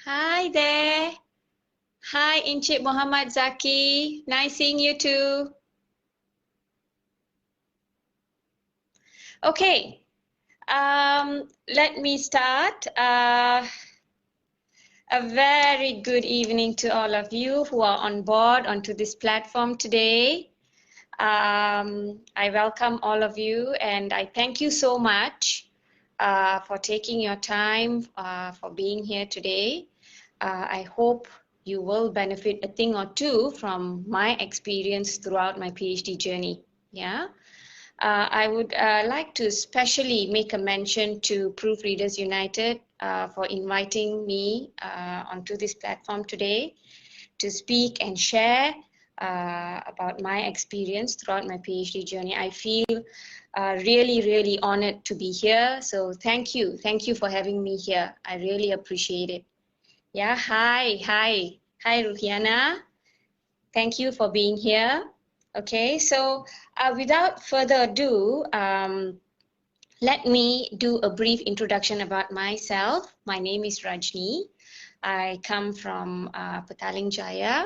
Hi there. Hi, Encik Muhammad Zaki. Nice seeing you too. Okay, let me start. A very good evening to all of you who are on board onto this platform today. I welcome all of you and I thank you so much for taking your time for being here today. I hope you will benefit a thing or two from my experience throughout my PhD journey. Yeah. I would like to especially make a mention to Proofreaders United for inviting me onto this platform today to speak and share about my experience throughout my PhD journey. I feel really honored to be here. So thank you. Thank you for having me here. I really appreciate it. Yeah, hi, Ruhiana. Thank you for being here. Okay, so without further ado, let me do a brief introduction about myself. My name is Rajni. I come from Petaling Jaya,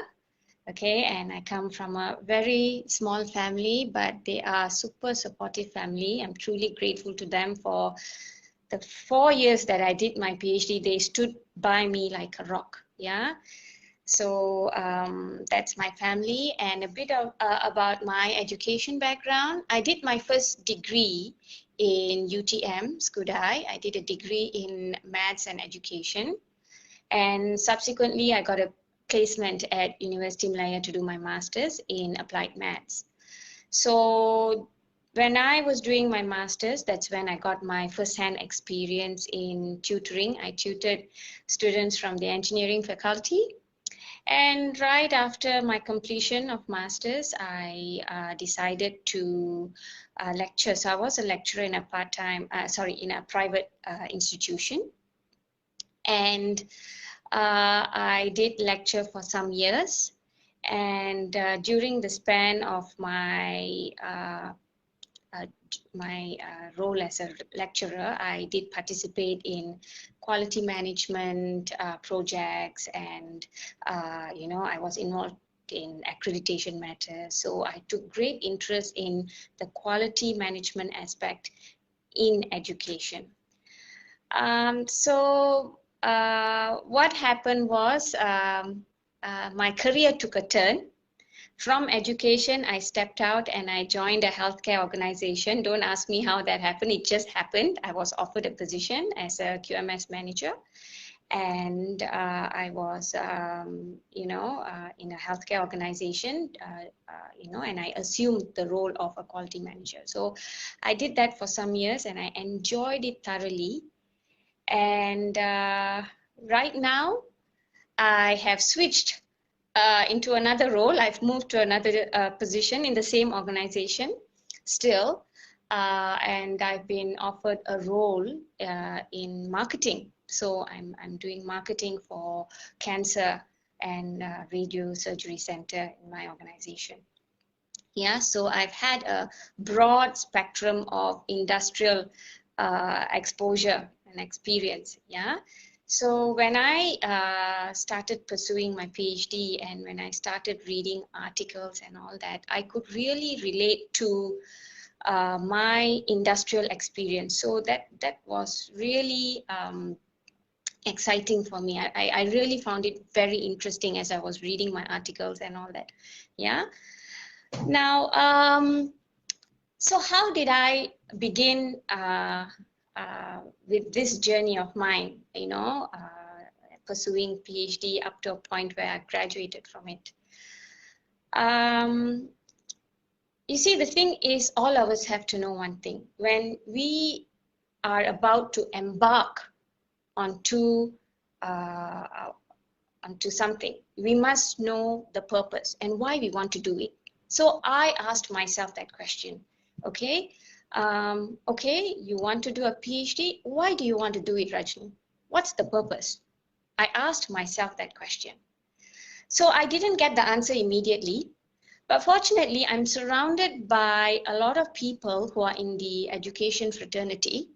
okay, and I come from a very small family, but they are super supportive family. I'm truly grateful to them for the 4 years that I did my PhD. They stood by me like a rock, yeah. So that's my family and a bit of about my education background. I did my first degree in UTM, Skudai. I did a degree in maths and education. And subsequently, I got a placement at University Malaya to do my master's in applied maths. So when I was doing my master's, that's when I got my first-hand experience in tutoring. I tutored students from the engineering faculty. And right after my completion of master's, I decided to lecture. So I was a lecturer in a in a private institution. And I did lecture for some years. And during the span of my role as a lecturer, I did participate in quality management projects, and I was involved in accreditation matters. So I took great interest in the quality management aspect in education. What happened was my career took a turn. From education, I stepped out and I joined a healthcare organization. Don't ask me how that happened. It just happened. I was offered a position as a QMS manager. And I was, in a healthcare organization, and I assumed the role of a quality manager. So I did that for some years and I enjoyed it thoroughly. And right now, I have switched into another role. I've moved to another position in the same organization still, and I've been offered a role in marketing. So I'm doing marketing for cancer and radio surgery center in my organization. Yeah, so I've had a broad spectrum of industrial exposure and experience. Yeah. So when I started pursuing my PhD and when I started reading articles and all that, I could really relate to my industrial experience. So that was really exciting for me. I really found it very interesting as I was reading my articles and all that. Yeah. Now, so how did I begin with this journey of mine, pursuing PhD up to a point where I graduated from it? You see, the thing is, all of us have to know one thing. When we are about to embark onto something, we must know the purpose and why we want to do it. So I asked myself that question. Okay, you want to do a PhD. Why do you want to do it, Rajni? What's the purpose? I asked myself that question. So I didn't get the answer immediately, but fortunately, I'm surrounded by a lot of people who are in the education fraternity.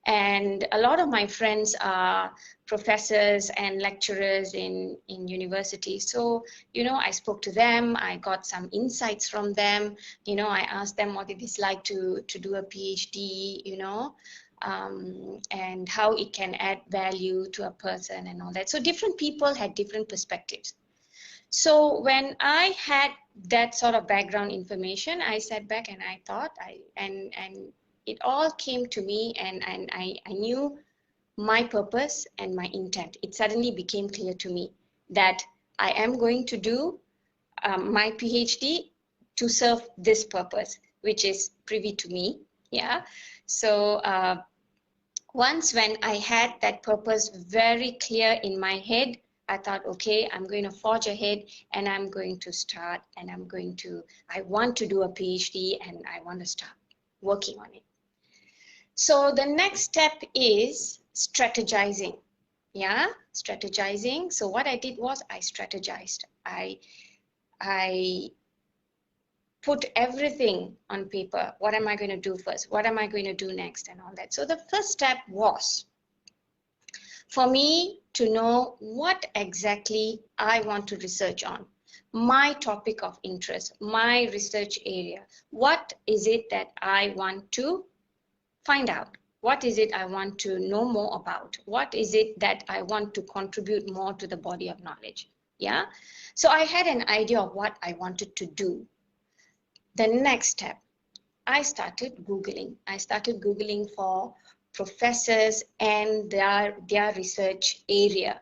And a lot of my friends are professors and lecturers in university. So, I spoke to them, I got some insights from them. I asked them what it is like to do a PhD, and how it can add value to a person and all that. So different people had different perspectives. So when I had that sort of background information, I sat back and I thought, and it all came to me, and I knew my purpose and my intent. It suddenly became clear to me that I am going to do my PhD to serve this purpose, which is privy to me. Yeah. So once when I had that purpose very clear in my head, I thought, okay, I'm going to forge ahead and I'm going to start, and I want to do a PhD and I want to start working on it. So the next step is strategizing. Yeah, strategizing. So what I did was I strategized. I put everything on paper. What am I going to do first? What am I going to do next? And all that. So the first step was for me to know what exactly I want to research on, my topic of interest, my research area. What is it that I want to find out? What is it I want to know more about? What is it that I want to contribute more to the body of knowledge? Yeah. So I had an idea of what I wanted to do. The next step, I started Googling. I started Googling for professors and their research area,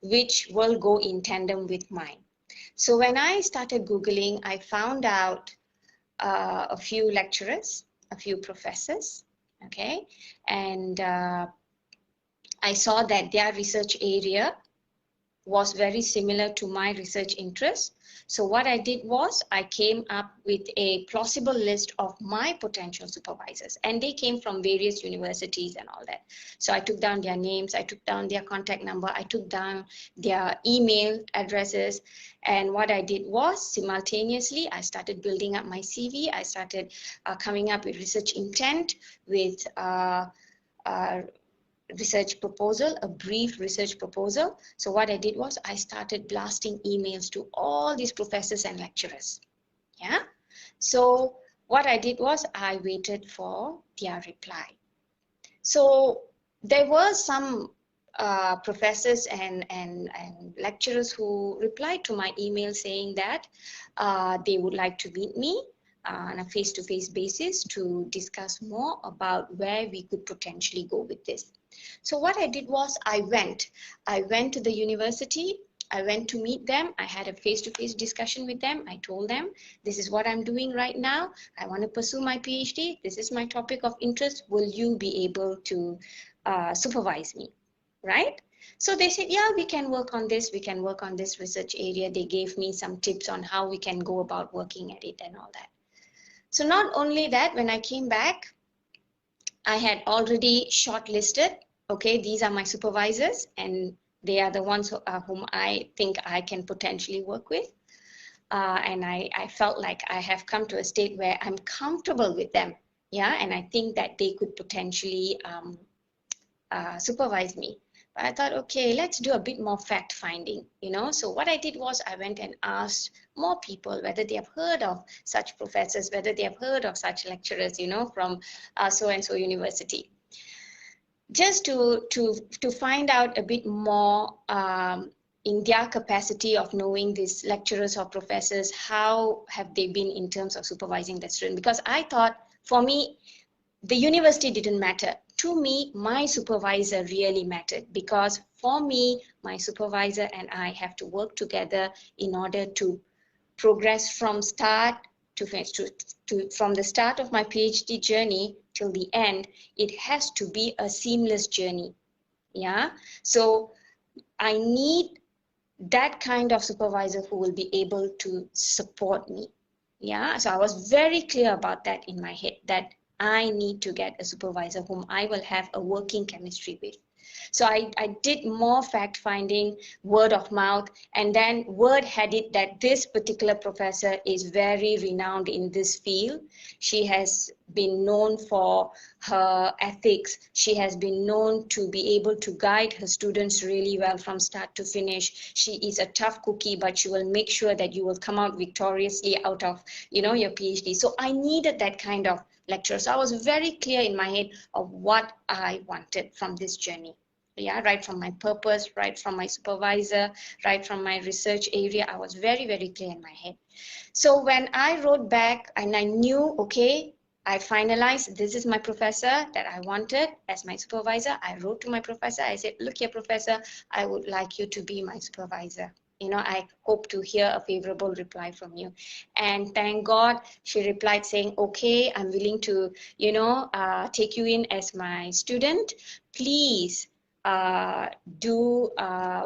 which will go in tandem with mine. So when I started Googling, I found out a few lecturers, a few professors, okay, and I saw that their research area was very similar to my research interest. So what I did was I came up with a plausible list of my potential supervisors, and they came from various universities and all that. So I took down their names, I took down their contact number, I took down their email addresses, and what I did was simultaneously I started building up my CV. I started coming up with research intent, with research proposal, a brief research proposal. So what I did was I started blasting emails to all these professors and lecturers. Yeah. So what I did was I waited for their reply. So there were some professors and lecturers who replied to my email saying that they would like to meet me on a face-to-face basis to discuss more about where we could potentially go with this. So what I did was I went to the university, I went to meet them, I had a face-to-face discussion with them, I told them, this is what I'm doing right now, I want to pursue my PhD, this is my topic of interest, will you be able to supervise me, right? So they said, yeah, we can work on this research area. They gave me some tips on how we can go about working at it and all that. So not only that, when I came back, I had already shortlisted, okay, these are my supervisors and they are the ones whom I think I can potentially work with. And I felt like I have come to a state where I'm comfortable with them. Yeah, and I think that they could potentially supervise me. But I thought, okay, let's do a bit more fact finding, So what I did was I went and asked more people whether they have heard of such professors, whether they have heard of such lecturers, from so-and-so university. Just to find out a bit more in their capacity of knowing these lecturers or professors, how have they been in terms of supervising the student? Because I thought, for me, the university didn't matter. To me, my supervisor really mattered, because for me, my supervisor and I have to work together in order to progress from start to finish, from the start of my PhD journey till the end. It has to be a seamless journey. Yeah. So I need that kind of supervisor who will be able to support me. Yeah. So I was very clear about that in my head, that I need to get a supervisor whom I will have a working chemistry with. So I did more fact finding, word of mouth, and then word had it that this particular professor is very renowned in this field. She has been known for her ethics. She has been known to be able to guide her students really well from start to finish. She is a tough cookie, but she will make sure that you will come out victoriously out of, your PhD. So I needed that kind of lecture. So I was very clear in my head of what I wanted from this journey. Yeah, right from my purpose, right from my supervisor, right from my research area, I was very, very clear in my head. So when I wrote back and I knew, okay, I finalized, this is my professor that I wanted as my supervisor. I wrote to my professor. I said, look here, professor, I would like you to be my supervisor. I hope to hear a favorable reply from you. And thank God, she replied saying, okay, I'm willing to, take you in as my student. Please do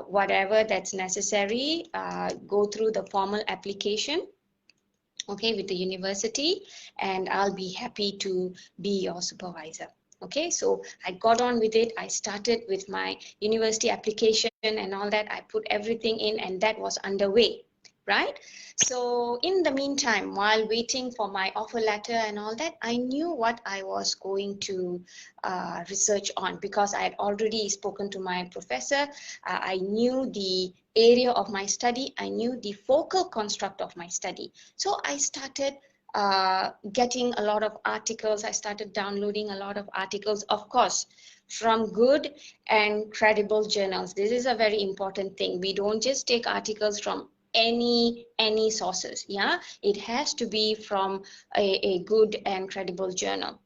whatever that's necessary. Go through the formal application, okay, with the university, and I'll be happy to be your supervisor. Okay, so I got on with it. I started with my university application and all that. I put everything in, and that was underway, right? So in the meantime, while waiting for my offer letter and all that, I knew what I was going to research on, because I had already spoken to my professor. I knew the area of my study. I knew the focal construct of my study. So I started getting a lot of articles. I started downloading a lot of articles, of course, from good and credible journals. This is a very important thing. We don't just take articles from any sources. Yeah, it has to be from a good and credible journal.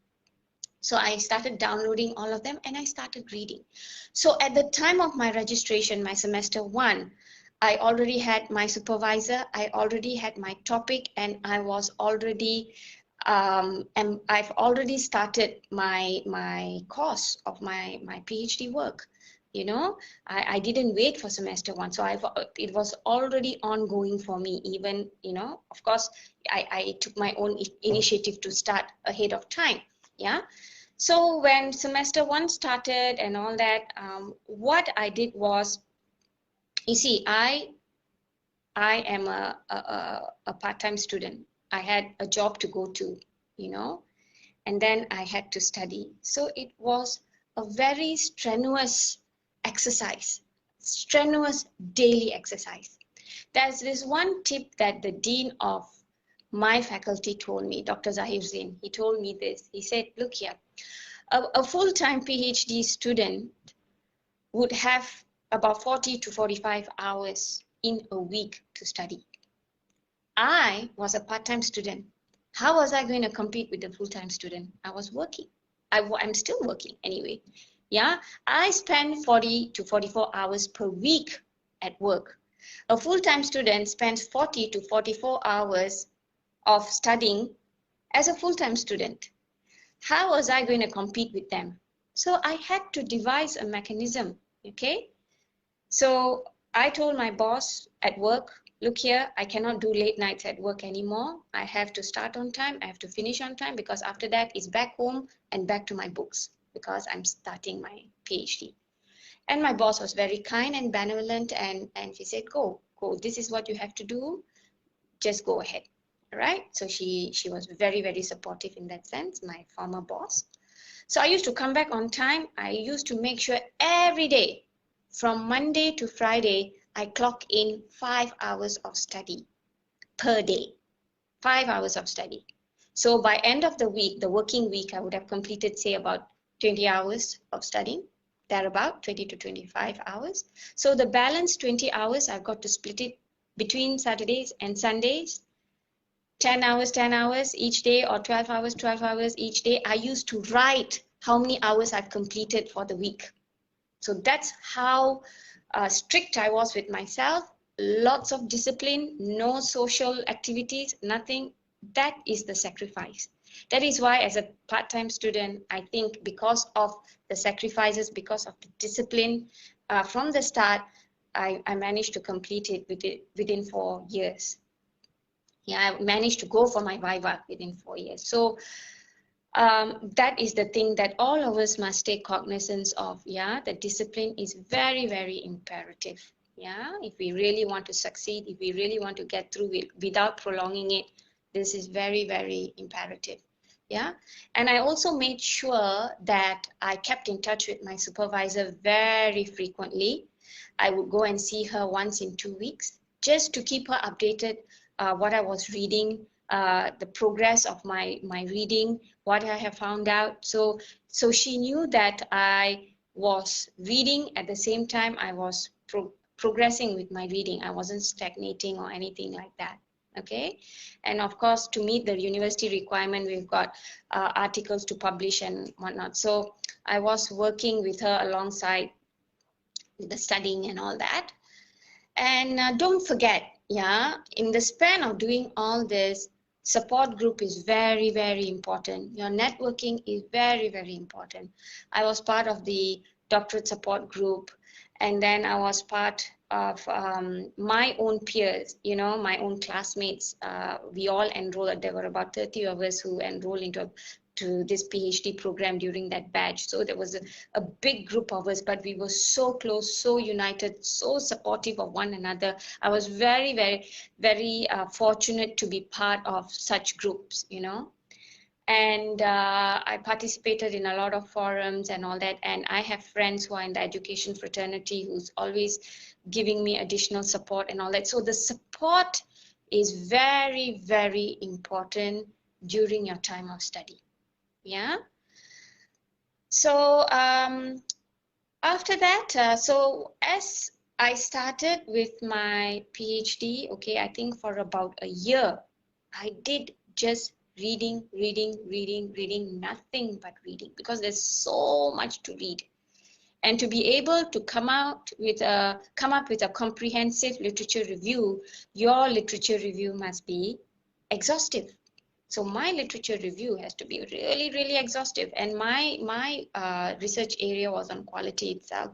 So I started downloading all of them and I started reading. So at the time of my registration, my semester 1, I already had my supervisor, I already had my topic, and I was already and I've already started my course of my PhD work. I didn't wait for semester 1, so it was already ongoing for me. Even, of course, I took my own initiative to start ahead of time. Yeah. So when semester 1 started and all that, what I did was, you see, I am a part-time student. I had a job to go to, and then I had to study. So it was a very strenuous exercise, strenuous daily exercise. There's this one tip that the dean of my faculty told me, Dr. Zahir Zain. He told me this. He said, look here, a full-time PhD student would have about 40 to 45 hours in a week to study. I was a part-time student. How was I going to compete with a full-time student? I was working. I'm still working anyway. Yeah, I spend 40 to 44 hours per week at work. A full-time student spends 40 to 44 hours of studying as a full-time student. How was I going to compete with them? So I had to devise a mechanism, okay? So I told my boss at work, look here, I cannot do late nights at work anymore. I have to start on time, I have to finish on time, because after that it's back home and back to my books, because I'm starting my PhD. And my boss was very kind and benevolent, and she said, go, this is what you have to do, just go ahead. All right, so she was very, very supportive in that sense, my former boss. So I used to come back on time. I used to make sure every day, from Monday to Friday, I clock in 5 hours of study per day, 5 hours of study. So by end of the week, the working week, I would have completed, say, about 20 hours of studying, thereabout 20 to 25 hours. So the balance 20 hours, I've got to split it between Saturdays and Sundays, 10 hours each day, or 12 hours each day. I used to write how many hours I've completed for the week. So that's how strict I was with myself. Lots of discipline, no social activities, nothing. That is the sacrifice. That is why, as a part-time student, I think because of the sacrifices, because of the discipline from the start, I managed to complete it within 4 years. Yeah, I managed to go for my Viva within 4 years. So that is the thing that all of us must take cognizance of. Yeah, the discipline is very, very imperative. Yeah, if we really want to succeed, if we really want to get through it without prolonging it, this is very, very imperative. Yeah, and I also made sure that I kept in touch with my supervisor very frequently. I would go and see her once in 2 weeks just to keep her updated what I was reading, the progress of my reading, what I have found out. So she knew that I was reading at the same time I was progressing with my reading. I wasn't stagnating or anything like that. Okay, and of course, to meet the university requirement, we've got articles to publish and whatnot. So I was working with her alongside the studying and all that. And don't forget, yeah, in the span of doing all this, support group is very, very important. Your networking is very, very important. I was part of the doctorate support group, and then I was part of my own peers, you know, my own classmates. We all enrolled. There were about 30 of us who enrolled into this PhD program during that batch. So there was a big group of us, but we were so close, so united, so supportive of one another. I was very, very, very fortunate to be part of such groups, you know. And I participated in a lot of forums and all that. And I have friends who are in the education fraternity who's always giving me additional support and all that. So the support is very, very important during your time of study. Yeah. So after that, so as I started with my PhD, okay, I think for about a year, I did just reading, nothing but reading, because there's so much to read. And to be able to come up with a comprehensive literature review, your literature review must be exhaustive. So my literature review has to be really, really exhaustive. And my research area was on quality itself.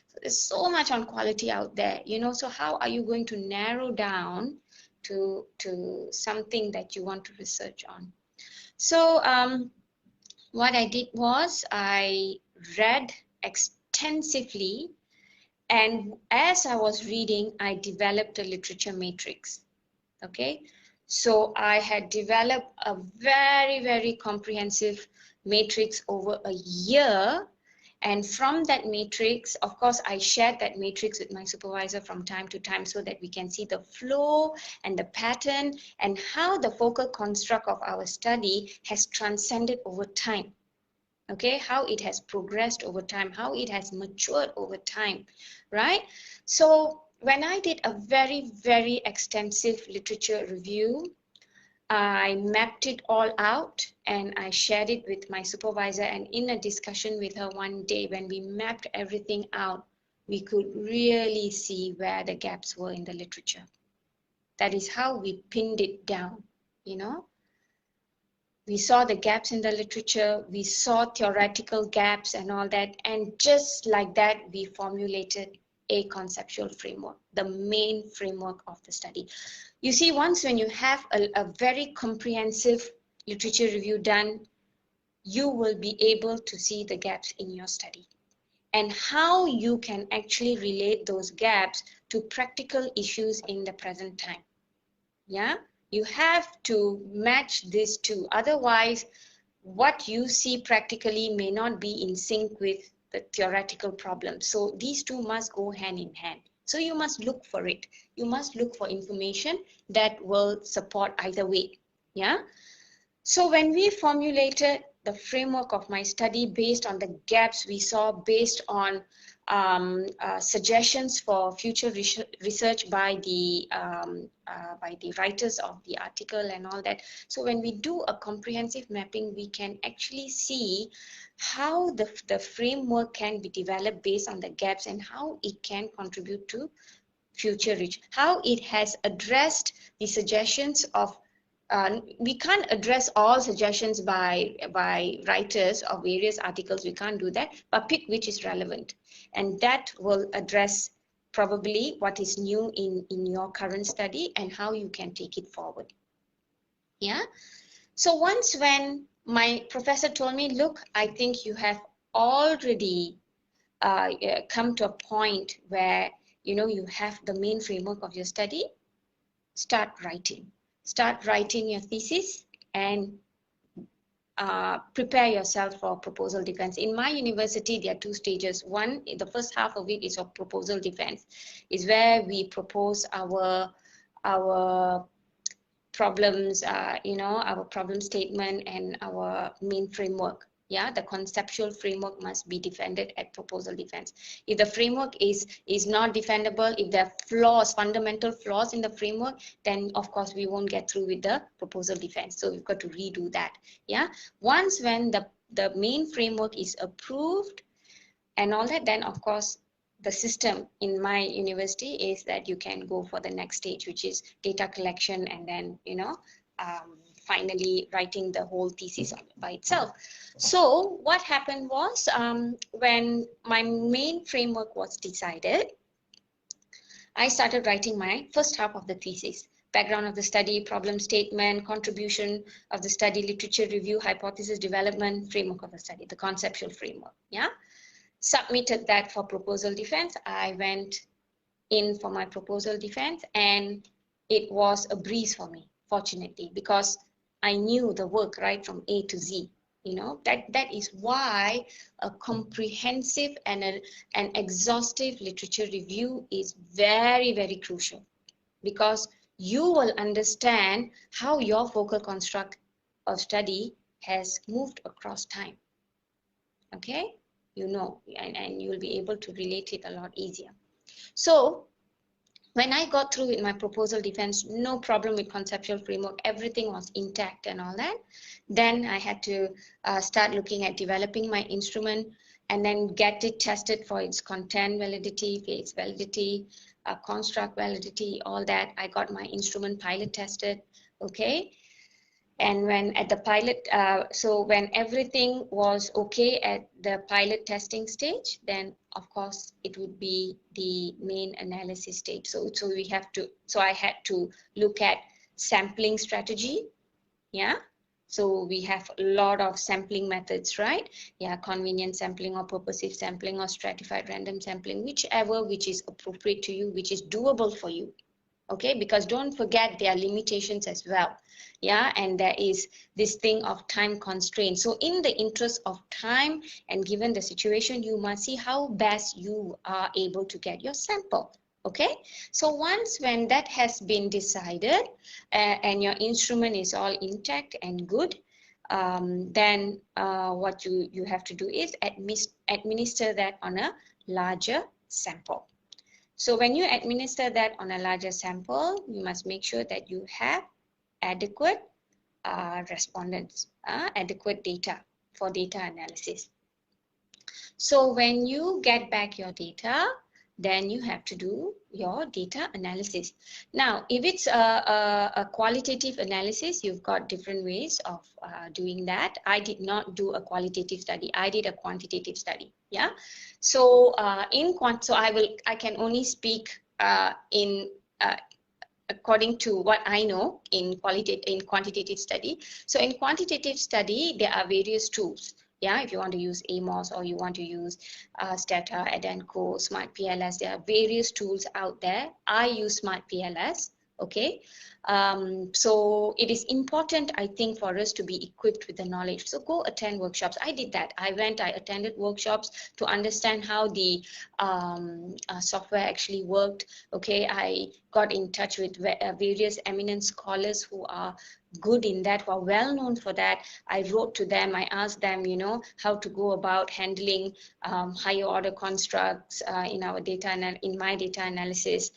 So there's so much on quality out there, you know. So how are you going to narrow down to something that you want to research on? So what I did was I read extensively, and as I was reading, I developed a literature matrix. Okay. So I had developed a very, very comprehensive matrix over a year. And from that matrix, of course, I shared that matrix with my supervisor from time to time so that we can see the flow and the pattern and how the focal construct of our study has transcended over time. Okay, how it has progressed over time, how it has matured over time, right? So when I did a very, very extensive literature review, I mapped it all out and I shared it with my supervisor. And in a discussion with her one day, when we mapped everything out, we could really see where the gaps were in the literature. That is how we pinned it down, you know. We saw the gaps in the literature, we saw theoretical gaps and all that. And just like that, we formulated a conceptual framework, the main framework of the study. You see, once when you have a very comprehensive literature review done, you will be able to see the gaps in your study and how you can actually relate those gaps to practical issues in the present time. Yeah, you have to match these two. Otherwise, what you see practically may not be in sync with the theoretical problem. So these two must go hand in hand. So you must look for it. You must look for information that will support either way. Yeah. So when we formulated the framework of my study based on the gaps we saw, based on suggestions for future research by the writers of the article and all that. So when we do a comprehensive mapping, we can actually see how the framework can be developed based on the gaps and how it can contribute to future research, how it has addressed the suggestions of we can't address all suggestions by writers of various articles. We can't do that, but pick which is relevant, and that will address probably what is new in your current study and how you can take it forward. Yeah. So once when my professor told me, look, I think you have already come to a point where, you have the main framework of your study. Start writing your thesis and prepare yourself for proposal defense. In my university, there are two stages. One, the first half of it is of proposal defense, is where we propose our problems, our problem statement and our main framework. Yeah, the conceptual framework must be defended at proposal defense. If the framework is not defendable, if there are flaws, fundamental flaws in the framework, then of course we won't get through with the proposal defense. So we've got to redo that. Yeah, once when the main framework is approved and all that, then of course the system in my university is that you can go for the next stage, which is data collection, and then finally writing the whole thesis by itself. So what happened was, when my main framework was decided, I started writing my first half of the thesis: background of the study, problem statement, contribution of the study, literature review, hypothesis development, framework of the study, the conceptual framework. Yeah, submitted that for proposal defense. I went in for my proposal defense, and it was a breeze for me, fortunately, because I knew the work right from A to Z. That is why a comprehensive and an exhaustive literature review is very, very crucial, because you will understand how your focal construct of study has moved across time. Okay, and you'll be able to relate it a lot easier. So when I got through with my proposal defense, no problem with conceptual framework, everything was intact and all that. Then I had to start looking at developing my instrument and then get it tested for its content validity, phase validity, construct validity, all that. I got my instrument pilot tested, okay? And when at the pilot, so when everything was okay at the pilot testing stage, then of course it would be the main analysis stage. So I had to look at sampling strategy. Yeah. So we have a lot of sampling methods, right? Yeah, convenient sampling or purposive sampling or stratified random sampling, whichever which is appropriate to you, which is doable for you. Okay, because don't forget there are limitations as well. Yeah, and there is this thing of time constraint. So in the interest of time and given the situation, you must see how best you are able to get your sample. Okay, so once when that has been decided and your instrument is all intact and good, then what you have to do is administer that on a larger sample. So when you administer that on a larger sample, you must make sure that you have adequate respondents, adequate data for data analysis. So when you get back your data, then you have to do your data analysis. Now, if it's a qualitative analysis, you've got different ways of doing that. I did not do a qualitative study. I did a quantitative study. Yeah. So I can only speak according to what I know in quantitative study. So in quantitative study, there are various tools. Yeah, if you want to use AMOS or you want to use Stata, Edenco, Smart PLS, there are various tools out there. I use Smart PLS. Okay, so it is important, I think, for us to be equipped with the knowledge. So go attend workshops. I did that. I attended workshops to understand how the software actually worked. Okay, I got in touch with various eminent scholars who are good in that, who are well known for that. I wrote to them. I asked them, how to go about handling higher order constructs in my data analysis.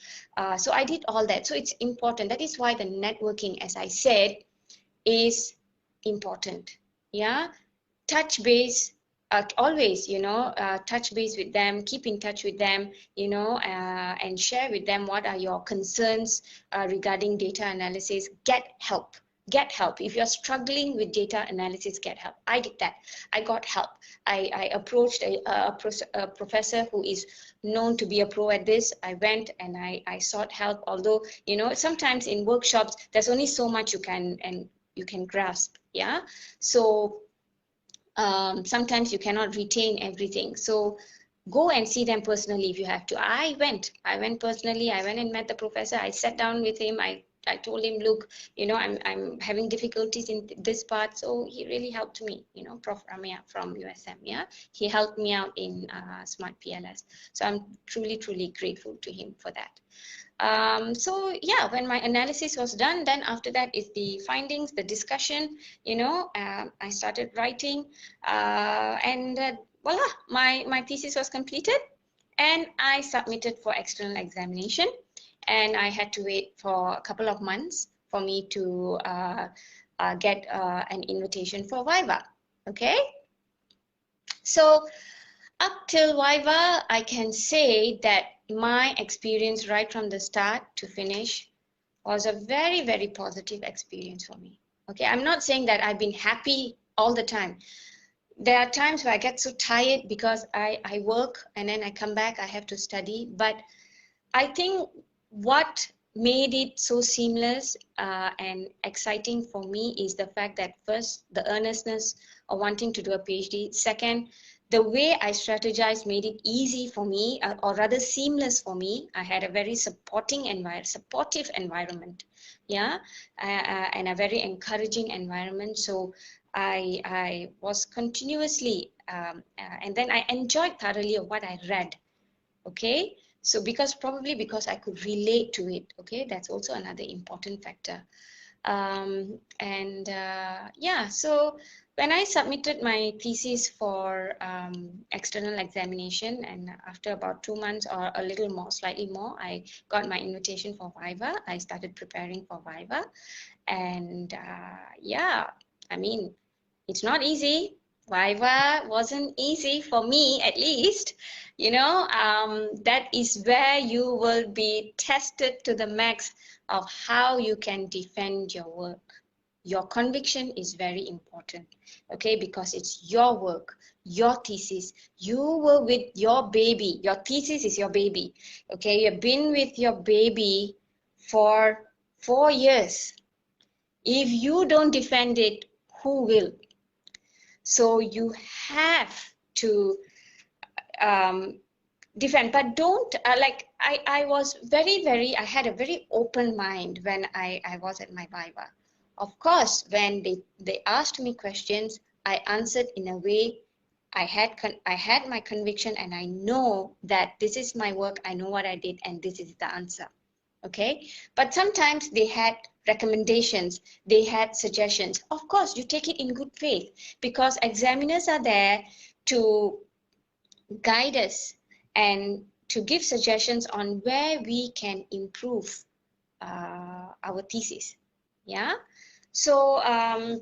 So I did all that. So it's important. That is why the networking, as I said, is important. Yeah, touch base. Always, touch base with them, keep in touch with them, and share with them what are your concerns regarding data analysis. Get help. Get help. If you're struggling with data analysis, get help. I did that. I got help. I approached a professor who is known to be a pro at this. I went and I sought help. Although, sometimes in workshops, there's only so much you can can grasp. Yeah, so sometimes you cannot retain everything. So go and see them personally if you have to. I went personally. I went and met the professor. I sat down with him. I told him, look, I'm having difficulties in this part. So he really helped me, Prof. Ramya from USM. Yeah, he helped me out in Smart PLS. So I'm truly, truly grateful to him for that. So yeah, when my analysis was done, then after that is the findings, the discussion, I started writing, and voila, my thesis was completed, and I submitted for external examination, and I had to wait for a couple of months for me to get an invitation for Viva. Okay, so up till Viva, I can say that my experience right from the start to finish was a very, very positive experience for me. Okay, I'm not saying that I've been happy all the time. There are times where I get so tired because I work and then I come back, I have to study. But I think what made it so seamless and exciting for me is the fact that first, the earnestness of wanting to do a PhD. Second, the way I strategized made it easy for me, or rather seamless for me. I had a very supportive environment, yeah, and a very encouraging environment. So I was continuously, and then I enjoyed thoroughly what I read. Okay, so probably because I could relate to it. Okay, that's also another important factor. Yeah, so when I submitted my thesis for external examination, and after about 2 months or a little more, slightly more, I got my invitation for Viva. I started preparing for Viva, and yeah, I mean, it's not easy. Viva wasn't easy for me, at least. That is where you will be tested to the max of how you can defend your work. Your conviction is very important, okay, because it's your work, your thesis. You were with your baby. Your thesis is your baby, okay? You've been with your baby for 4 years. If you don't defend it, who will? So you have to defend, but don't I was I had a very open mind when I was at my Viva. Of course, when they asked me questions, I answered in a way I had my conviction, and I know that this is my work. I know what I did, and this is the answer. Okay, but sometimes they had recommendations, they had suggestions. Of course, you take it in good faith, because examiners are there to guide us and to give suggestions on where we can improve our thesis. Yeah, so I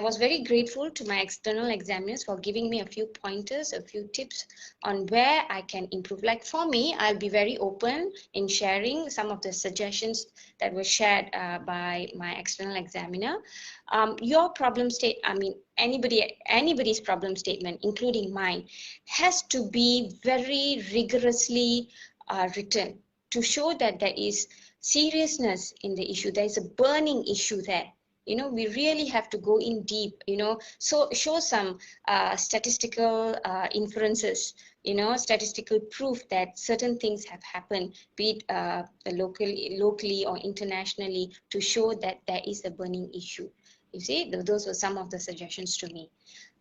was very grateful to my external examiners for giving me a few pointers, a few tips on where I can improve. Like for me, I'll be very open in sharing some of the suggestions that were shared by my external examiner. Your problem anybody's problem statement, including mine, has to be very rigorously written to show that there is seriousness in the issue. There is a burning issue there. We really have to go in deep, so show some statistical inferences, statistical proof that certain things have happened, be it locally or internationally, to show that there is a burning issue. You see, those were some of the suggestions to me.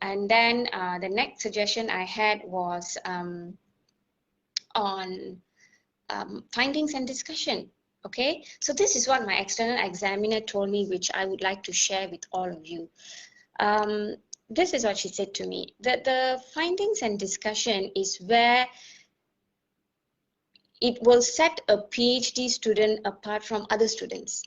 And then the next suggestion I had was on findings and discussion. Okay, so this is what my external examiner told me, which I would like to share with all of you. This is what she said to me, that the findings and discussion is where it will set a PhD student apart from other students.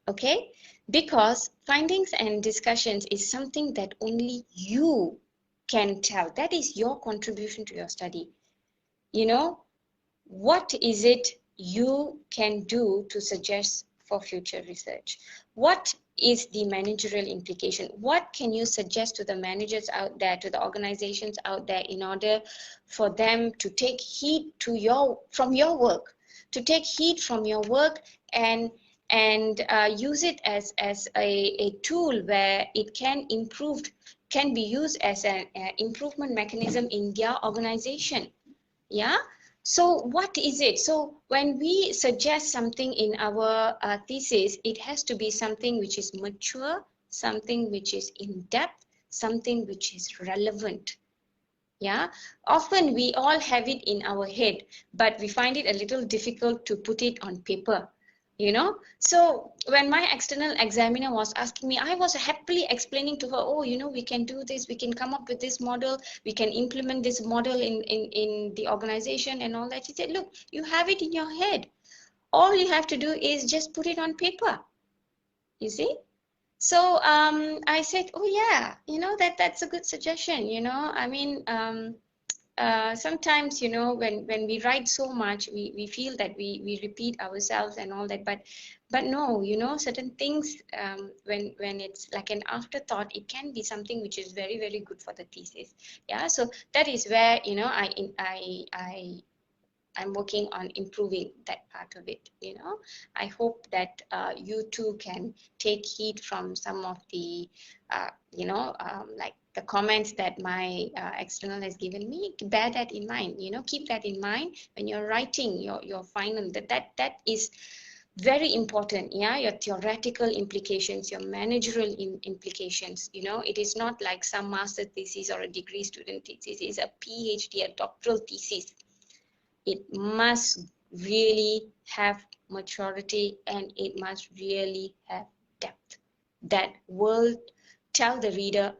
Okay, because findings and discussions is something that only you can tell. That is your contribution to your study. What is it you can do to suggest for future research? What is the managerial implication? What can you suggest to the managers out there, to the organizations out there, in order for them to take heed from your work, and and use it as a tool where it can be used as an improvement mechanism in their organization. Yeah. So what is it? So when we suggest something in our thesis, it has to be something which is mature, something which is in depth, something which is relevant. Yeah. Often we all have it in our head, but we find it a little difficult to put it on paper. You know, so when my external examiner was asking me, I was happily explaining to her, oh, you know, we can do this, we can come up with this model, we can implement this model in the organization and all that. She said, look, you have it in your head. All you have to do is just put it on paper. You see? So I said, oh yeah, you know, that's a good suggestion. You know, I mean, sometimes, you know, when we write so much, we feel that we repeat ourselves and all that, but no, you know, certain things, when it's like an afterthought, it can be something which is very, very good for the thesis. Yeah, so that is where, you know, I'm working on improving that part of it. You know, I hope that you too can take heed from some of the, you know, like the comments that my external has given me. Bear that in mind. You know, keep that in mind when you're writing your final. That is very important. Yeah, your theoretical implications, your managerial implications. You know, it is not like some master thesis or a degree student thesis. It's a PhD, a doctoral thesis. It must really have maturity, and it must really have depth that will tell the reader,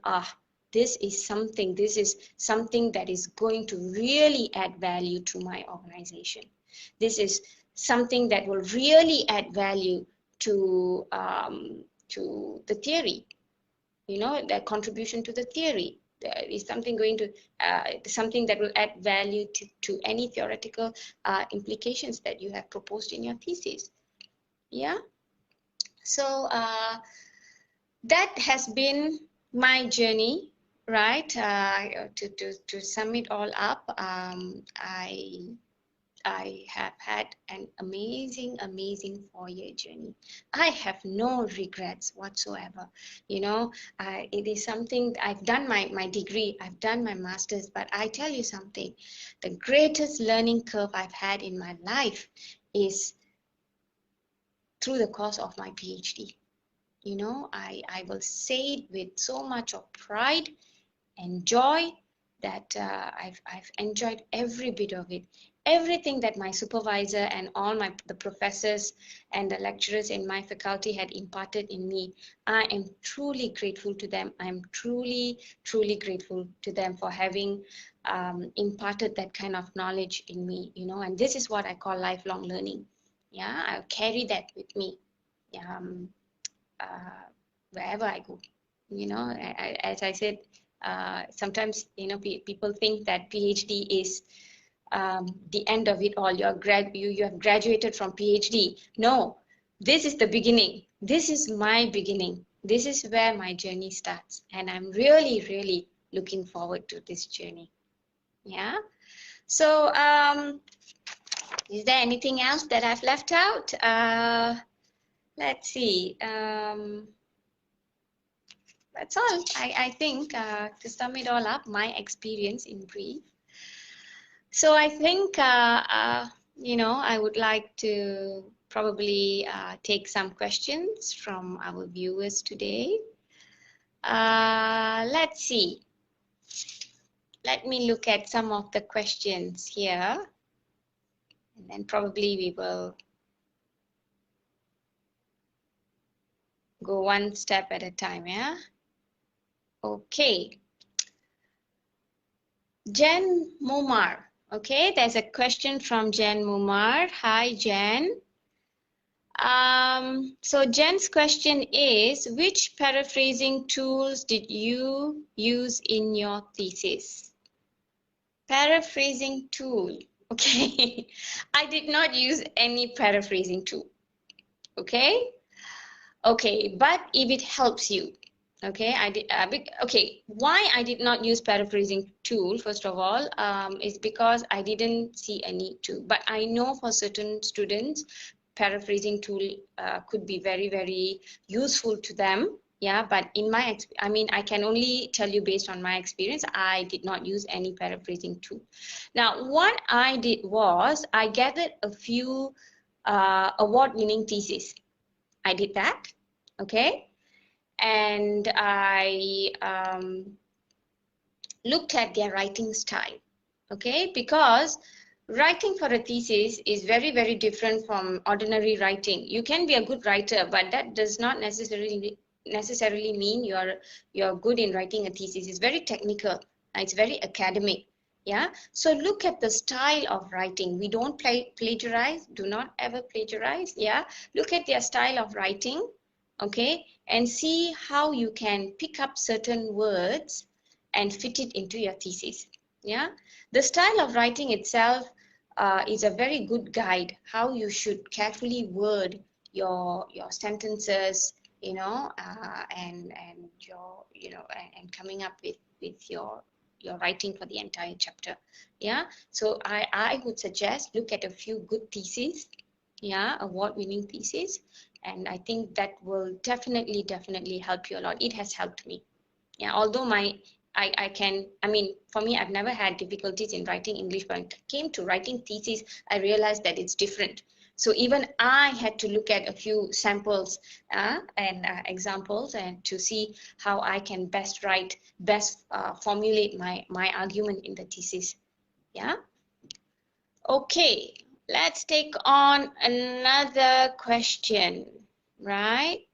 this is something that is going to really add value to my organization. This is something that will really add value to the theory, you know, the contribution to the theory. Is something going to something that will add value to any theoretical implications that you have proposed in your thesis. Yeah. So that has been my journey, right? To sum it all up, I have had an amazing 4-year journey. I have no regrets whatsoever. You know, it is something, I've done my degree, I've done my master's, but I tell you something, the greatest learning curve I've had in my life is through the course of my PhD. You know, I will say it with so much of pride and joy that I've enjoyed every bit of it. Everything that my supervisor and all the professors and the lecturers in my faculty had imparted in me, I am truly grateful to them. I'm truly grateful to them for having imparted that kind of knowledge in me, you know, and this is what I call lifelong learning. Yeah, I'll carry that with me, wherever I go. You know, as I said, sometimes, you know, people think that PhD is the end of it all. You have graduated from PhD. No, this is the beginning. This is my beginning. This is where my journey starts, and I'm really looking forward to this journey. Yeah. So is there anything else that I've left out? Let's see. That's all. I think to sum it all up, my experience in brief. So I think, you know, I would like to probably take some questions from our viewers today. Let's see. Let me look at some of the questions here, and then probably we will go one step at a time, yeah? Okay. Jen Mumar. Okay, there's a question from Jen Mumar. Hi, Jen. So Jen's question is, which paraphrasing tools did you use in your thesis? Paraphrasing tool. Okay, I did not use any paraphrasing tool. Okay, but if it helps you, okay, I did. Okay, why I did not use paraphrasing tool, first of all, is because I didn't see a need to. But I know for certain students, paraphrasing tool could be very, very useful to them. Yeah, but in my, I mean, I can only tell you based on my experience, I did not use any paraphrasing tool. Now, what I did was I gathered a few award-winning theses. I did that, okay? And I looked at their writing style, okay? Because writing for a thesis is very, very different from ordinary writing. You can be a good writer, but that does not necessarily mean you're good in writing a thesis. It's very technical. It's very academic. Yeah. So look at the style of writing. We don't plagiarize. Do not ever plagiarize. Yeah. Look at their style of writing. Okay. And see how you can pick up certain words and fit it into your thesis. Yeah. The style of writing itself is a very good guide how you should carefully word your sentences, you know, and your, you know, and coming up with your writing for the entire chapter. Yeah. So I would suggest look at a few good theses, yeah, award-winning theses, and I think that will definitely help you a lot. It has helped me. Yeah, although I mean, for me, I've never had difficulties in writing English, but when it came to writing thesis, I realized that it's different. So even I had to look at a few samples and examples and to see how I can best formulate my argument in the thesis. Yeah. Okay, let's take on another question, right?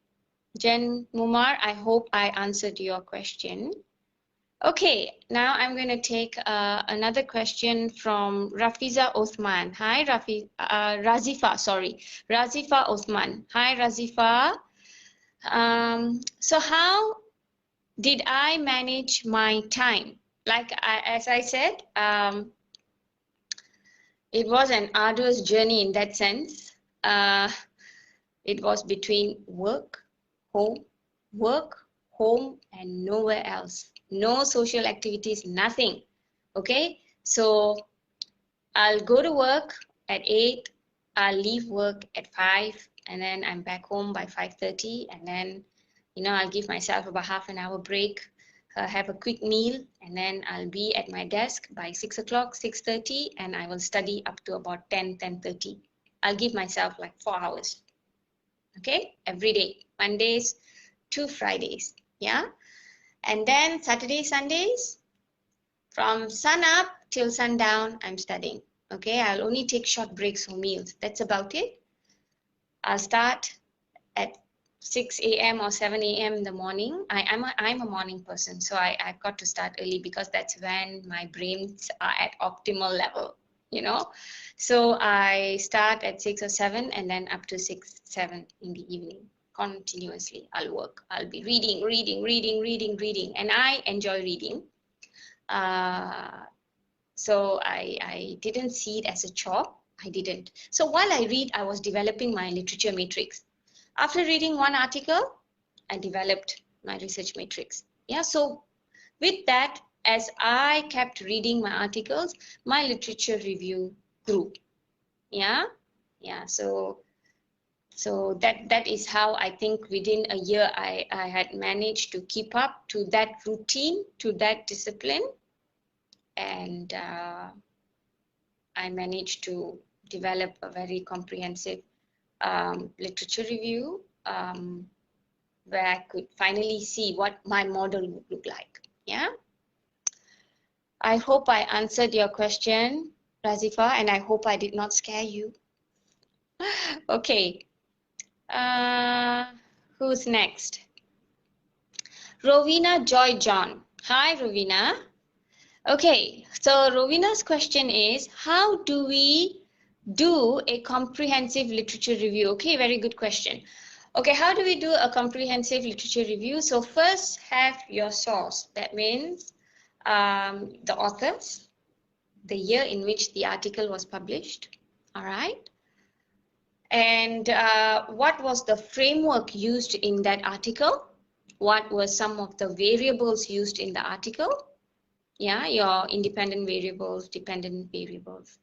Jen Mumar, I hope I answered your question. Okay, now I'm going to take another question from Rafiza Othman. Hi, Razifa, sorry. Razifa Othman. Hi, Razifa. So how did I manage my time? Like, as I said, it was an arduous journey in that sense. It was between work, home, and nowhere else. No social activities, nothing. Okay, so I'll go to work at 8, I'll leave work at 5, and then I'm back home by 5:30, and then, you know, I'll give myself about half an hour break, have a quick meal, and then I'll be at my desk by 6 o'clock, 6:30, and I will study up to about 10:30. I'll give myself like 4 hours. Okay, every day, Mondays to Fridays. Yeah. And then Saturday, Sundays, from sun up till sundown, I'm studying. Okay, I'll only take short breaks for meals. That's about it. I'll start at 6 a.m. or 7 a.m. in the morning. I'm a morning person, so I've got to start early because that's when my brains are at optimal level, you know. So I start at 6 or 7 and then up to 6, 7 in the evening. Continuously, I'll work. I'll be reading, and I enjoy reading. So I didn't see it as a chore. I didn't. So while I read, I was developing my literature matrix. After reading one article, I developed my research matrix. Yeah. So with that, as I kept reading my articles, my literature review grew. Yeah. Yeah. So that is how I think within a year I had managed to keep up to that routine, to that discipline, and I managed to develop a very comprehensive literature review where I could finally see what my model would look like. Yeah. I hope I answered your question, Razifa, and I hope I did not scare you. Okay. Who's next? Rovina Joy John. Hi, Rovina. Okay, so Rovina's question is, how do we do a comprehensive literature review? Okay, very good question. Okay, how do we do a comprehensive literature review? So first, have your source. That means the authors, the year in which the article was published. All right. And what was the framework used in that article? What were some of the variables used in the article? Yeah, your independent variables, dependent variables.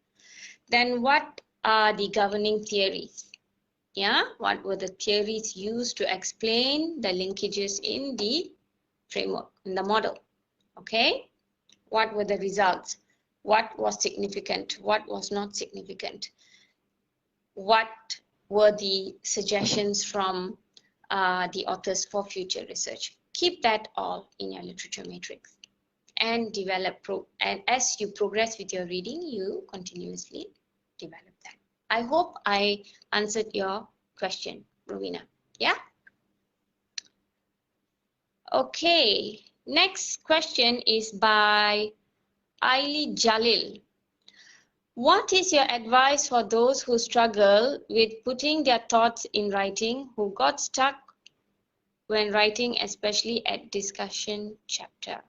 Then what are the governing theories? Yeah, what were the theories used to explain the linkages in the framework, in the model? Okay, what were the results? What was significant? What was not significant? What were the suggestions from the authors for future research? Keep that all in your literature matrix and develop, and as you progress with your reading, you continuously develop that. I hope I answered your question, Rowena. Yeah? Okay, next question is by Aili Jalil. What is your advice for those who struggle with putting their thoughts in writing, who got stuck when writing, especially at discussion chapter?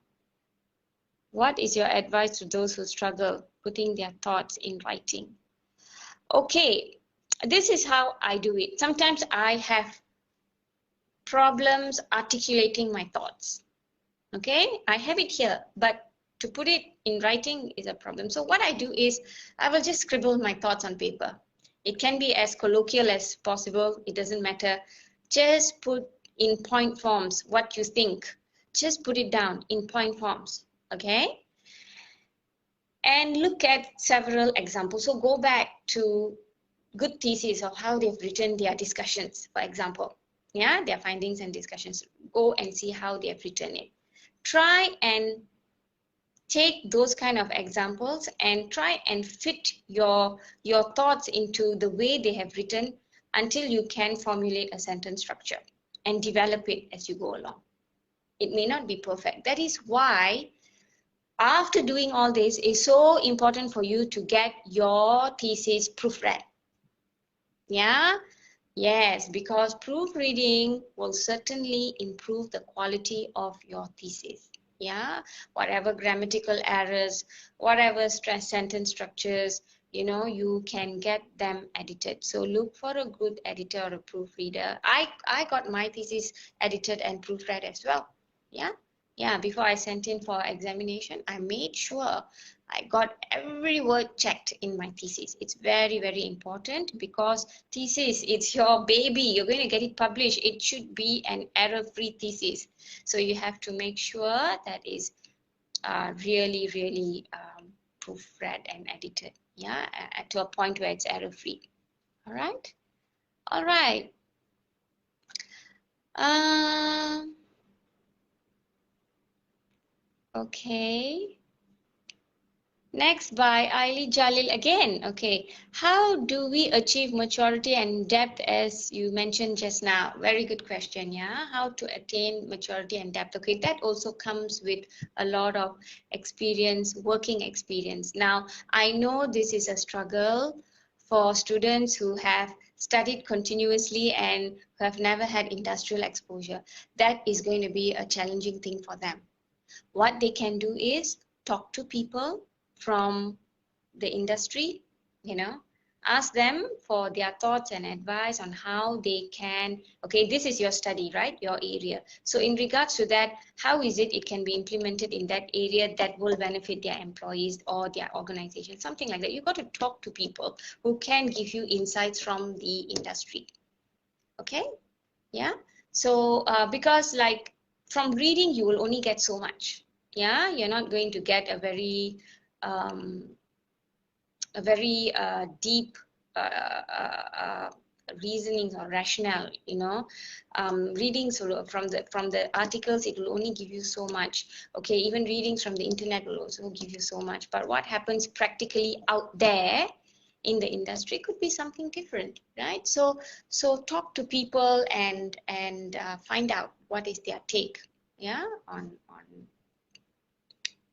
What is your advice to those who struggle putting their thoughts in writing? Okay, this is how I do it. Sometimes I have problems articulating my thoughts. Okay, I have it here, but to put it in writing is a problem. So what I do is I will just scribble my thoughts on paper. It can be as colloquial as possible. It doesn't matter. Just put in point forms what you think. Just put it down in point forms. Okay. And look at several examples. So go back to good theses of how they've written their discussions, for example. Yeah, their findings and discussions. Go and see how they have written it. Try and take those kind of examples and try and fit your thoughts into the way they have written until you can formulate a sentence structure and develop it as you go along. It may not be perfect. That is why after doing all this, it's so important for you to get your thesis proofread. Yeah? Yes, because proofreading will certainly improve the quality of your thesis. Yeah, whatever grammatical errors, whatever sentence structures, you know, you can get them edited. So look for a good editor or a proofreader. I got my thesis edited and proofread as well. Yeah, before I sent in for examination, I made sure I got every word checked in my thesis. It's very, very important because thesis, it's your baby. You're going to get it published. It should be an error-free thesis. So you have to make sure that is really, really proofread and edited. Yeah, to a point where it's error-free. All right. All right. Okay. Next by Aili Jalil again. Okay, how do we achieve maturity and depth as you mentioned just now? Very good question, yeah. How to attain maturity and depth? Okay, that also comes with a lot of experience, working experience. Now, I know this is a struggle for students who have studied continuously and who have never had industrial exposure. That is going to be a challenging thing for them. What they can do is talk to people from the industry, you know, ask them for their thoughts and advice on how they can, okay, this is your study, right, your area. So in regards to that, how is it can be implemented in that area that will benefit their employees or their organization, something like that. You've got to talk to people who can give you insights from the industry. Okay, yeah. So because like from reading, you will only get so much. Yeah, you're not going to get a very deep reasoning or rationale, you know. Reading from the articles, it will only give you so much. Okay, even readings from the internet will also give you so much. But what happens practically out there in the industry could be something different, right? So talk to people and find out what is their take, yeah, on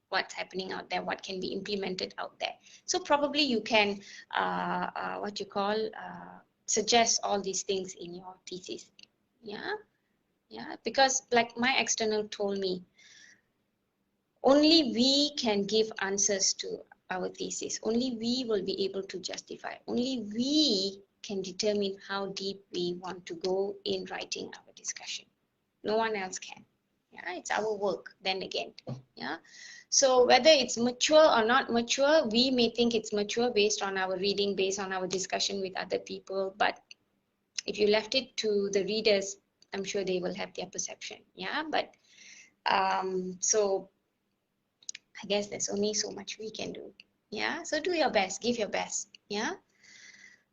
what's happening out there, what can be implemented out there. So probably you can suggest all these things in your thesis. Yeah, because like my external told me, only we can give answers to our thesis. Only we will be able to justify. Only we can determine how deep we want to go in writing our discussion. No one else can. Yeah, it's our work then again. Yeah. So whether it's mature or not mature, we may think it's mature based on our reading, based on our discussion with other people, but If you left it to the readers, I'm sure they will have their perception. Yeah, but so I guess there's only so much we can do. Yeah, so do your best, give your best. Yeah.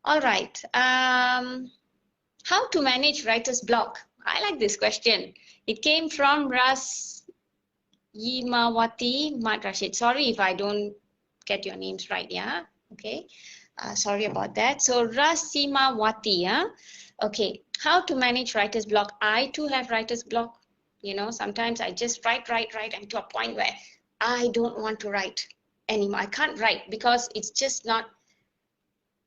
All right. How to manage writer's block? I like this question. It came from Yimawati Madrashid. Sorry if I don't get your names right. Yeah. Okay. Sorry about that. So Rasimawati. Yeah. Okay. How to manage writer's block? I too have writer's block. You know, sometimes I just write, and to a point where I don't want to write anymore. I can't write because it's just not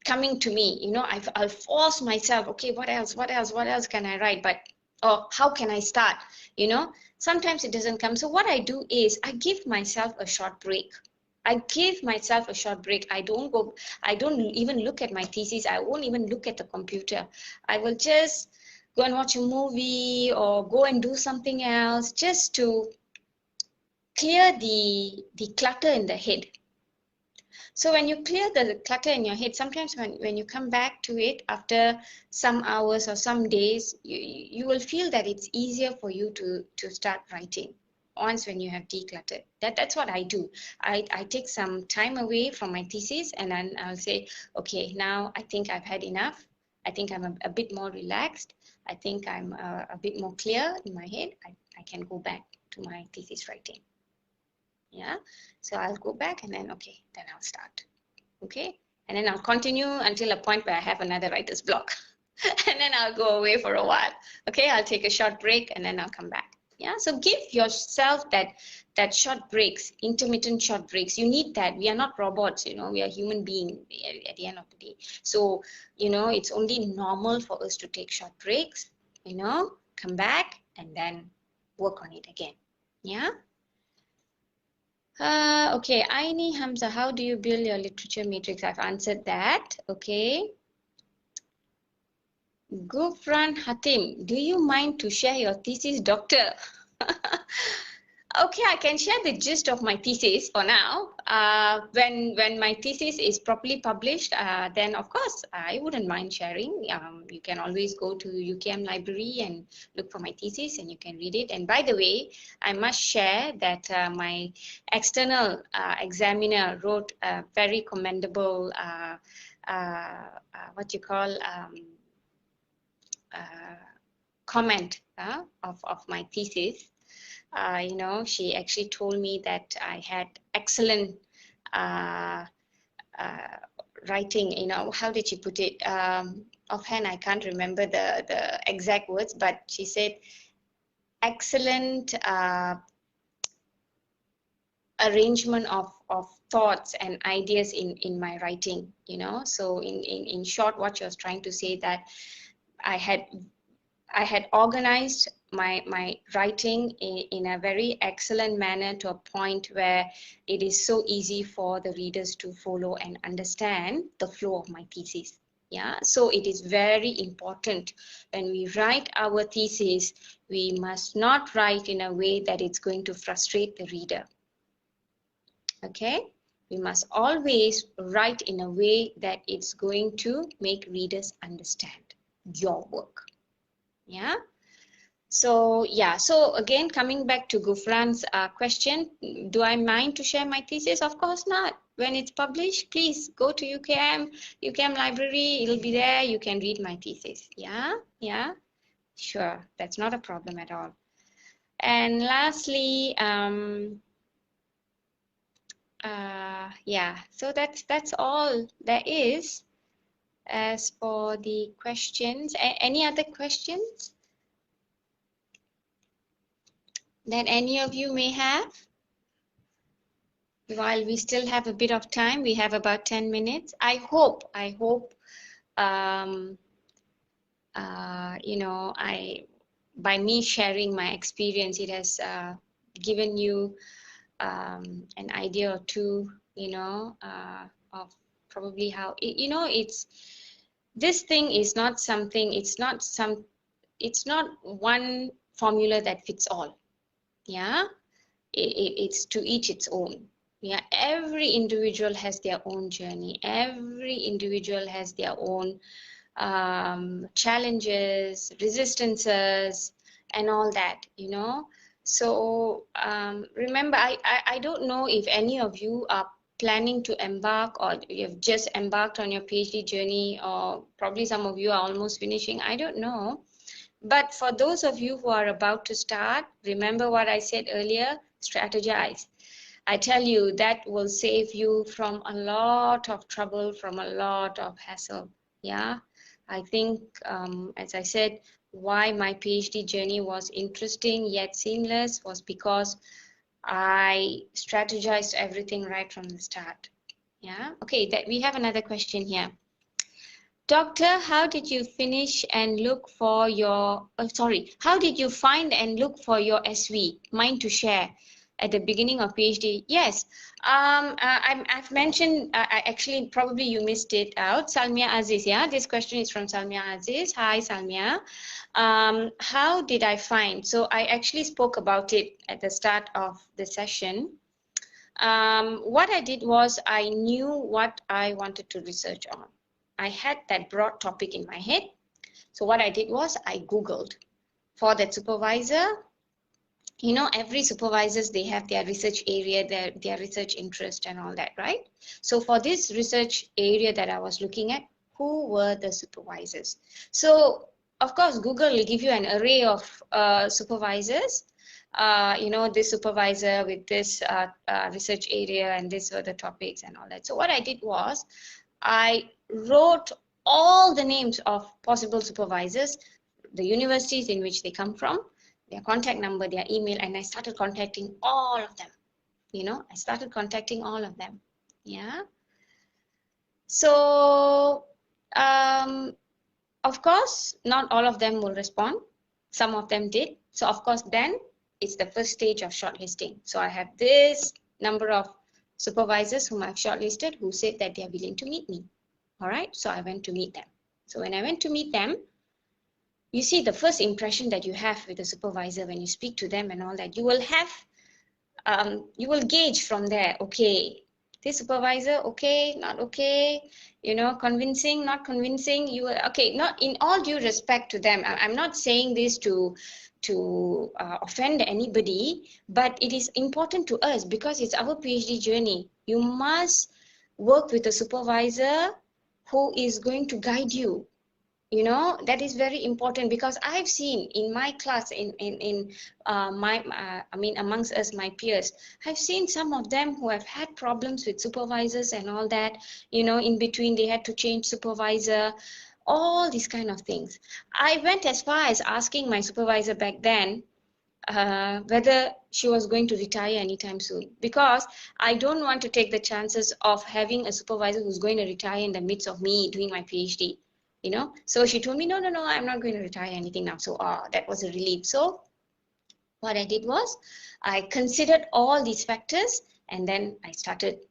coming to me. You know, I'll force myself. Okay, what else? What else can I write? But how can I start? You know, sometimes it doesn't come. So what I do is I give myself a short break. I give myself a short break. I don't even look at my thesis. I won't even look at the computer. I will just go and watch a movie or go and do something else just to clear the clutter in the head. So when you clear the clutter in your head, sometimes when you come back to it after some hours or some days, you will feel that it's easier for you to start writing once when you have decluttered. That's what I do. I take some time away from my thesis and then I'll say, okay, now I think I've had enough. I think I'm a bit more relaxed. I think I'm a bit more clear in my head. I can go back to my thesis writing. Yeah, so I'll go back and then, okay, then I'll start. Okay, and then I'll continue until a point where I have another writer's block. And then I'll go away for a while. Okay, I'll take a short break and then I'll come back. Yeah, so give yourself that short breaks, intermittent short breaks. You need that. We are not robots, you know, we are human beings at the end of the day. So, you know, it's only normal for us to take short breaks, you know, come back and then work on it again. Yeah. Okay, Aini Hamza, how do you build your literature matrix? I've answered that. Okay. Gufran Hatim, do you mind to share your thesis, doctor? Okay, I can share the gist of my thesis for now. When my thesis is properly published, then of course I wouldn't mind sharing. You can always go to UKM library and look for my thesis and you can read it. And by the way, I must share that my external examiner wrote a very commendable comment of my thesis. You know, she actually told me that I had excellent writing. You know, how did she put it? Offhand, I can't remember the exact words, but she said excellent arrangement of thoughts and ideas in my writing. You know, so in short, what she was trying to say that I had organized my writing in a very excellent manner to a point where it is so easy for the readers to follow and understand the flow of my thesis. Yeah, so it is very important when we write our thesis, we must not write in a way that it's going to frustrate the reader. Okay, we must always write in a way that it's going to make readers understand your work. Yeah. So yeah, so again, coming back to Gufran's question, do I mind to share my thesis? Of course not. When it's published, please go to UKM library, it'll be there, you can read my thesis. Yeah, yeah, sure, that's not a problem at all. And lastly, yeah, so that's all there is as for the questions. Any other questions that any of you may have? While we still have a bit of time, we have about 10 minutes. I hope, you know, by me sharing my experience, it has given you an idea or two, you know, of probably how, you know, this thing is not something, it's not one formula that fits all. Yeah, it's to each its own. Yeah, every individual has their own journey. Every individual has their own challenges, resistances, and all that, you know. So remember, I don't know if any of you are planning to embark, or you've just embarked on your PhD journey, or probably some of you are almost finishing, I don't know. But for those of you who are about to start, remember what I said earlier, strategize. I tell you, that will save you from a lot of trouble, from a lot of hassle. Yeah, I think, as I said, why my PhD journey was interesting yet seamless was because I strategized everything right from the start. Yeah, okay, that we have another question here. Doctor, how did you finish and look for your, how did you find and look for your SV, mine to share, at the beginning of PhD? Yes, I've mentioned, actually, probably you missed it out. Salmia Aziz, yeah, this question is from Salmia Aziz. Hi, Salmia. How did I find? So I actually spoke about it at the start of the session. What I did was I knew what I wanted to research on. I had that broad topic in my head. So what I did was I Googled for that supervisor. You know, every supervisors, they have their research area, their research interest and all that, right? So for this research area that I was looking at, who were the supervisors? So of course, Google will give you an array of supervisors. You know, this supervisor with this research area, and these were the topics and all that. So what I did was I wrote all the names of possible supervisors, the universities in which they come from, their contact number, their email, and I started contacting all of them. You know, I started contacting all of them. Yeah. So, of course, not all of them will respond. Some of them did. So, of course, then it's the first stage of shortlisting. So I have this number of supervisors whom I've shortlisted who said that they are willing to meet me. All right, so I went to meet them. So when I went to meet them, you see, the first impression that you have with the supervisor when you speak to them and all that, you will have, you will gauge from there, okay, this supervisor, okay, not okay, you know, convincing, not convincing, you will, okay, not in all due respect to them. I'm not saying this to offend anybody, but it is important to us because it's our PhD journey. You must work with a supervisor who is going to guide you. You know, that is very important because I've seen in my class, I mean, amongst us, my peers, I've seen some of them who have had problems with supervisors and all that, you know, in between they had to change supervisor, all these kind of things. I went as far as asking my supervisor back then whether she was going to retire anytime soon, because I don't want to take the chances of having a supervisor who's going to retire in the midst of me doing my PhD. You know, so she told me, no, I'm not going to retire anything now. So that was a relief. So what I did was I considered all these factors, and then I started,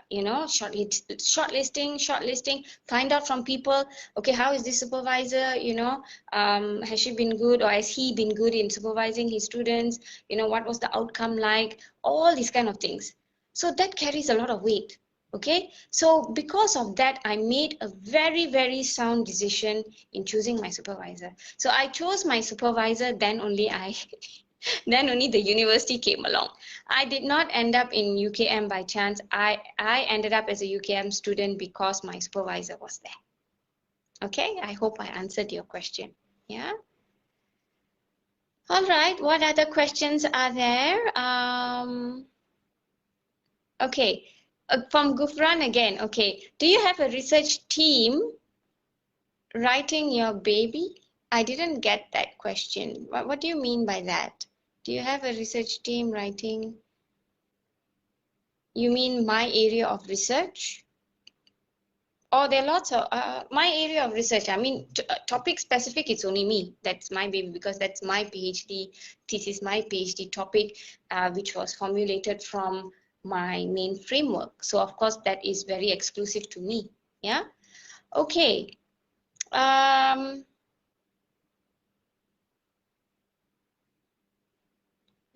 you know, shortlisting, find out from people, okay, how is this supervisor, you know, has she been good, or has he been good in supervising his students, you know, what was the outcome like, all these kind of things. So that carries a lot of weight. Okay, so because of that, I made a very, very sound decision in choosing my supervisor. So I chose my supervisor, then only then only the university came along. I did not end up in UKM by chance. I ended up as a UKM student because my supervisor was there. Okay, I hope I answered your question. Yeah. All right, what other questions are there? Okay. From Gufran again, okay. Do you have a research team writing your baby? I didn't get that question. What do you mean by that? Do you have a research team writing? You mean my area of research? Oh, there are lots of, my area of research, I mean, topic specific, it's only me. That's my baby because that's my PhD thesis, my PhD topic, which was formulated from my main framework. So of course that is very exclusive to me. Yeah. Okay.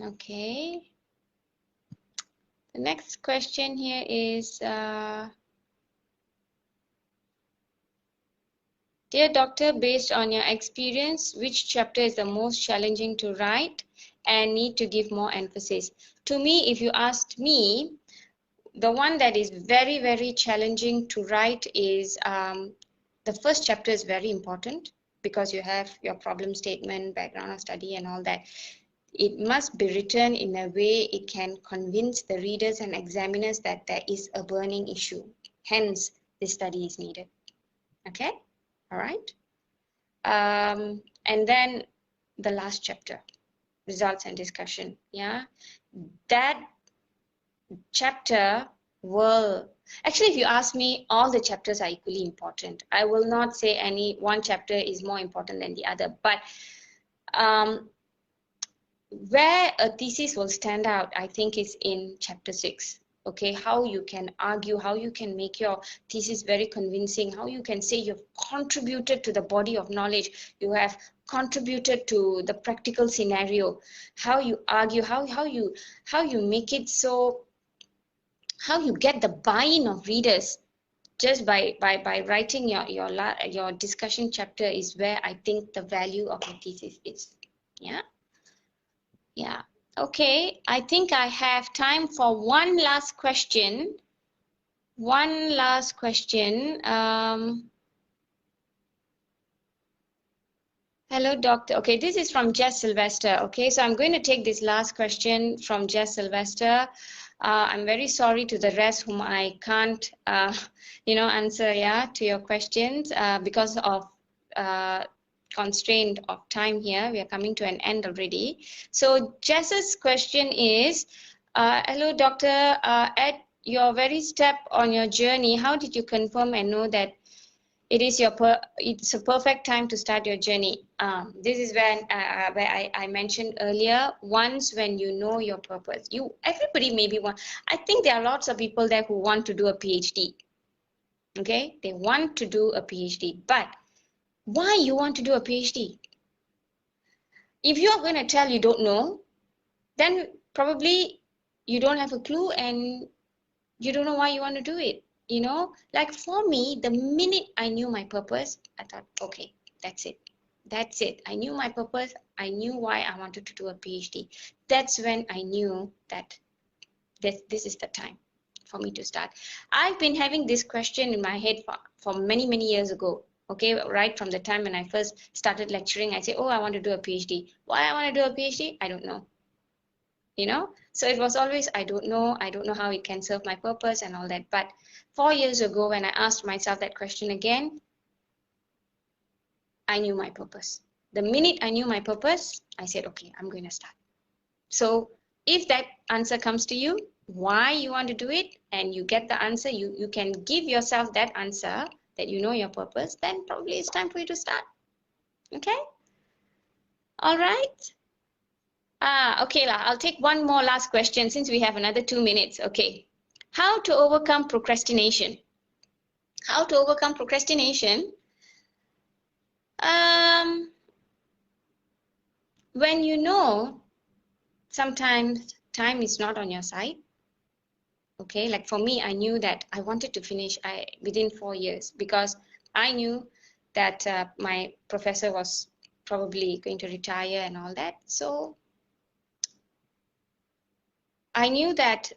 Okay. The next question here is Dear doctor, based on your experience, which chapter is the most challenging to write and need to give more emphasis? To me, if you asked me, the one that is very, very challenging to write is the first chapter is very important because you have your problem statement, background of study and all that. It must be written in a way it can convince the readers and examiners that there is a burning issue. Hence, this study is needed. Okay? All right? And then the last chapter, results and discussion. Yeah? That chapter will, actually, if you ask me, all the chapters are equally important. I will not say any one chapter is more important than the other, but where a thesis will stand out, I think, is in chapter 6. Okay, how you can argue, how you can make your thesis very convincing, how you can say you've contributed to the body of knowledge, you have contributed to the practical scenario, how you argue, how you make it so, how you get the buy-in of readers just by writing your discussion chapter is where I think the value of your thesis is. Yeah. Yeah, okay. I think I have time for one last question. One last question. Hello, doctor. Okay, this is from Jess Sylvester. Okay, so I'm going to take this last question from Jess Sylvester. I'm very sorry to the rest whom I can't, answer, yeah, to your questions because of constraint of time here. We are coming to an end already. So Jess's question is, hello, doctor. At your very step on your journey, how did you confirm and know that it's a perfect time to start your journey? This is where I mentioned earlier, once when you know your purpose, everybody maybe want, I think there are lots of people there who want to do a PhD. Okay, they want to do a PhD, but why you want to do a PhD? If you are going to tell you don't know, then probably you don't have a clue and you don't know why you want to do it. You know, like for me, the minute I knew my purpose, I thought, okay, that's it. That's it. I knew my purpose. I knew why I wanted to do a PhD. That's when I knew that this is the time for me to start. I've been having this question in my head for many, many years ago. Okay, right from the time when I first started lecturing, I say, oh, I want to do a PhD. Why I want to do a PhD? I don't know. You know, so it was always, I don't know how it can serve my purpose and all that. But 4 years ago, when I asked myself that question again, I knew my purpose. The minute I knew my purpose, I said, okay, I'm going to start. So if that answer comes to you, why you want to do it, and you get the answer, you can give yourself that answer, that you know your purpose, then probably it's time for you to start. Okay? All right. Okay, I'll take one more last question since we have another 2 minutes. Okay. How to overcome procrastination? How to overcome procrastination? When you know sometimes time is not on your side. Okay, like for me, I knew that I wanted to finish within 4 years because I knew that my professor was probably going to retire and all that. So I knew that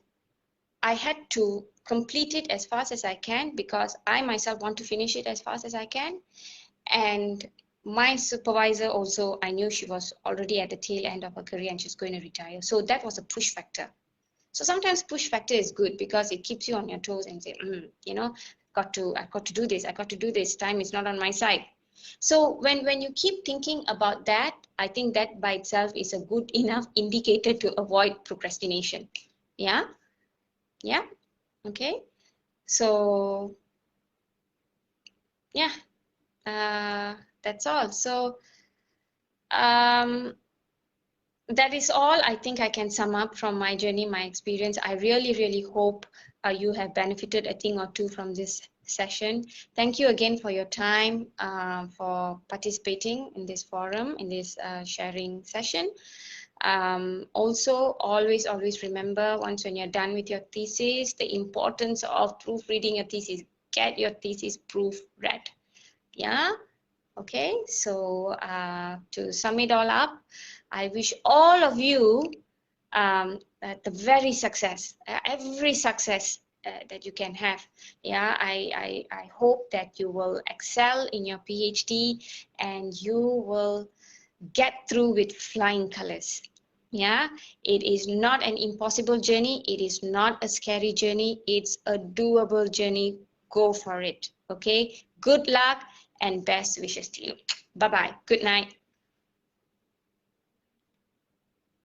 I had to complete it as fast as I can because I myself want to finish it as fast as I can. And my supervisor also, I knew she was already at the tail end of her career and she's going to retire. So that was a push factor. So sometimes push factor is good because it keeps you on your toes and say, you know, I've got to do this. I got to do this. Time is not on my side. So when you keep thinking about that, I think that by itself is a good enough indicator to avoid procrastination. Yeah. Yeah. Okay. So yeah, that's all. So that is all I think I can sum up from my journey, my experience. I really, really hope you have benefited a thing or two from this session. Thank you again for your time, for participating in this forum, in this sharing session. Also, always remember, once when you're done with your thesis, the importance of proofreading your thesis. Get your thesis proofread. Yeah. Okay, so to sum it all up, I wish all of you the very success, every success that you can have. Yeah, I hope that you will excel in your PhD and you will get through with flying colors. Yeah, it is not an impossible journey. It is not a scary journey. It's a doable journey. Go for it. Okay, good luck and best wishes to you. Bye bye. Good night.